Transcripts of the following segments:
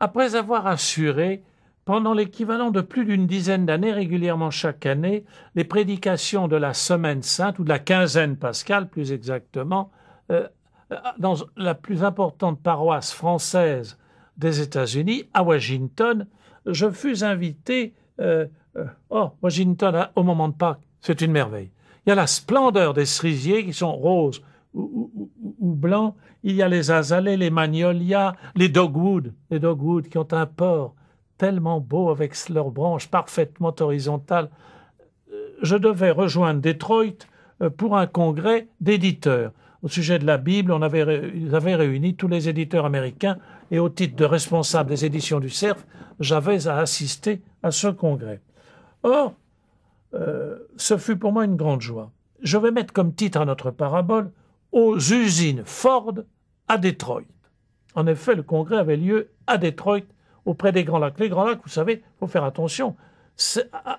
Après avoir assuré, pendant l'équivalent de plus d'une dizaine d'années, régulièrement chaque année, les prédications de la Semaine Sainte, ou de la Quinzaine pascale plus exactement, dans la plus importante paroisse française des États-Unis, à Washington, je fus invité. Washington, au moment de Pâques, c'est une merveille. Il y a la splendeur des cerisiers qui sont roses ou blancs. Il y a les azalées, les magnolias, les dogwoods qui ont un port tellement beau avec leurs branches parfaitement horizontales. Je devais rejoindre Detroit pour un congrès d'éditeurs. Au sujet de la Bible, ils avaient réuni tous les éditeurs américains et au titre de responsable des éditions du Cerf, j'avais à assister à ce congrès. Or, ce fut pour moi une grande joie. Je vais mettre comme titre à notre parabole « Aux usines Ford à Détroit ». En effet, le congrès avait lieu à Détroit, auprès des Grands Lacs. Les Grands Lacs, vous savez, il faut faire attention.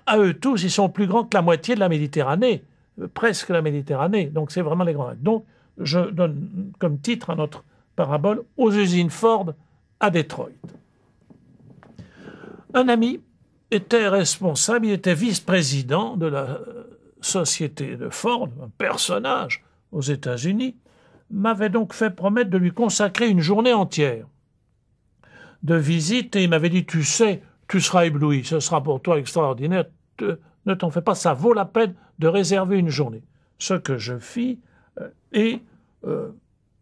À eux tous, ils sont plus grands que la moitié de la Méditerranée, presque la Méditerranée. Donc, c'est vraiment les Grands Lacs. Donc, je donne comme titre à notre parabole « Aux usines Ford à Détroit ». Un ami était responsable, il était vice-président de la société de Ford, un personnage aux États-Unis, m'avait donc fait promettre de lui consacrer une journée entière de visite et il m'avait dit « Tu sais, tu seras ébloui, ce sera pour toi extraordinaire, ne t'en fais pas, ça vaut la peine de réserver une journée. » Ce que je fis et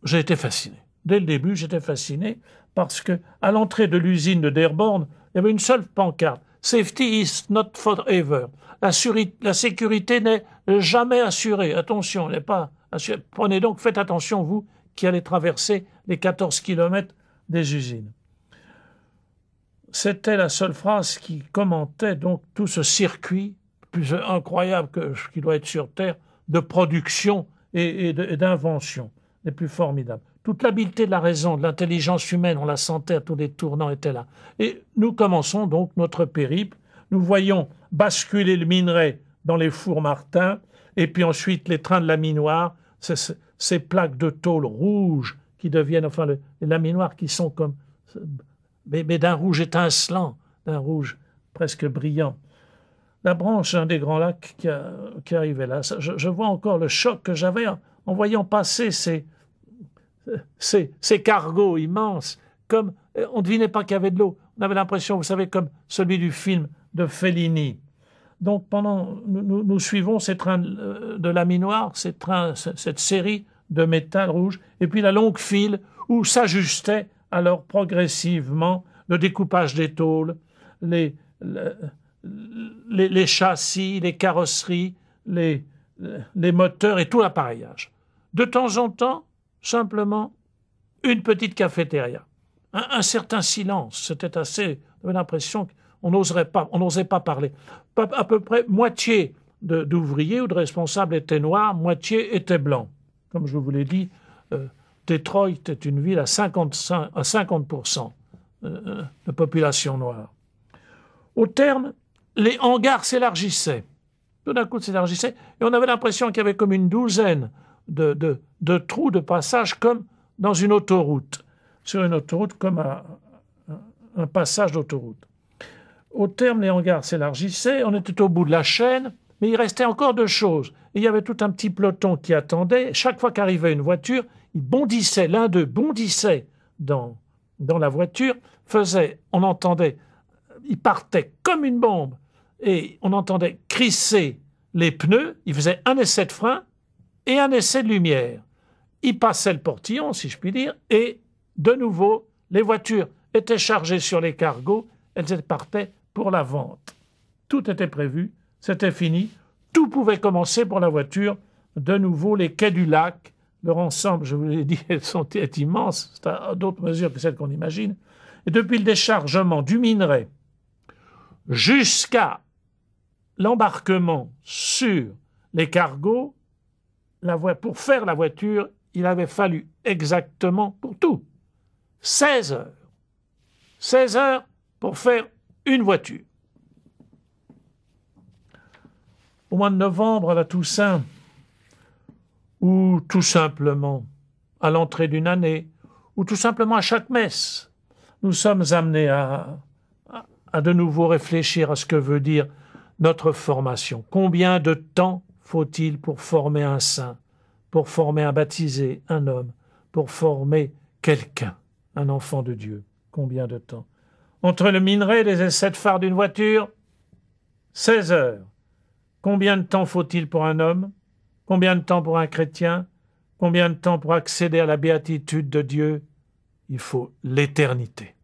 j'ai été fasciné. Dès le début, j'étais fasciné parce que à l'entrée de l'usine de Dearborn, il y avait une seule pancarte. « Safety is not forever ». La sécurité n'est jamais assurée. Attention, elle n'est pas assurée. Prenez donc, faites attention, vous, qui allez traverser les 14 kilomètres des usines. C'était la seule phrase qui commentait donc tout ce circuit plus incroyable qui doit être sur Terre de production et d'invention, les plus formidables. Toute l'habileté de la raison, de l'intelligence humaine, on la sentait à tous les tournants, était là. Et nous commençons donc notre périple. Nous voyons basculer le minerai dans les fours Martin, et puis ensuite les trains de laminoir, ces plaques de tôle rouges qui deviennent, enfin les laminoirs qui sont comme, mais d'un rouge étincelant, d'un rouge presque brillant. La branche des Grands Lacs qui arrivait là, je vois encore le choc que j'avais en voyant passer ces cargos immenses, comme on ne devinait pas qu'il y avait de l'eau. On avait l'impression, vous savez, comme celui du film de Fellini. Donc, pendant nous suivons ces trains de laminoir, cette série de métal rouge, et puis la longue file où s'ajustait alors progressivement le découpage des tôles, les châssis, les carrosseries, les moteurs et tout l'appareillage. De temps en temps, simplement, une petite cafétéria. Un certain silence, c'était assez... On avait l'impression qu'on n'osait pas parler. À peu près moitié d'ouvriers ou de responsables étaient noirs, moitié étaient blancs. Comme je vous l'ai dit, Detroit est une ville à 50% de population noire. Au terme, les hangars s'élargissaient. Tout d'un coup, s'élargissaient. Et on avait l'impression qu'il y avait comme une douzaine de trous de passage comme dans une autoroute. Sur une autoroute comme un passage d'autoroute. Au terme, les hangars s'élargissaient, on était au bout de la chaîne, mais il restait encore deux choses. Et il y avait tout un petit peloton qui attendait. Chaque fois qu'arrivait une voiture, ils bondissaient, l'un d'eux bondissait dans la voiture, on entendait, il partait comme une bombe, et on entendait crisser les pneus, il faisait un essai de frein et un essai de lumière. Il passait le portillon, si je puis dire, et de nouveau, les voitures étaient chargées sur les cargos, elles partaient pour la vente. Tout était prévu, c'était fini, tout pouvait commencer pour la voiture. De nouveau, les quais du lac, leur ensemble, je vous l'ai dit, est immense, c'est à d'autres mesures que celles qu'on imagine. Et depuis le déchargement du minerai jusqu'à l'embarquement sur les cargos, pour faire la voiture, il avait fallu exactement pour tout 16 heures. 16 heures pour faire une voiture. Au mois de novembre, à la Toussaint, ou tout simplement à l'entrée d'une année, ou tout simplement à chaque messe, nous sommes amenés à de nouveau réfléchir à ce que veut dire notre formation. Combien de temps faut-il pour former un saint, pour former un baptisé, un homme, pour former quelqu'un, un enfant de Dieu? Combien de temps? Entre le minerai des essais de phare d'une voiture, 16 heures. Combien de temps faut-il pour un homme? Combien de temps pour un chrétien? Combien de temps pour accéder à la béatitude de Dieu? Il faut l'éternité.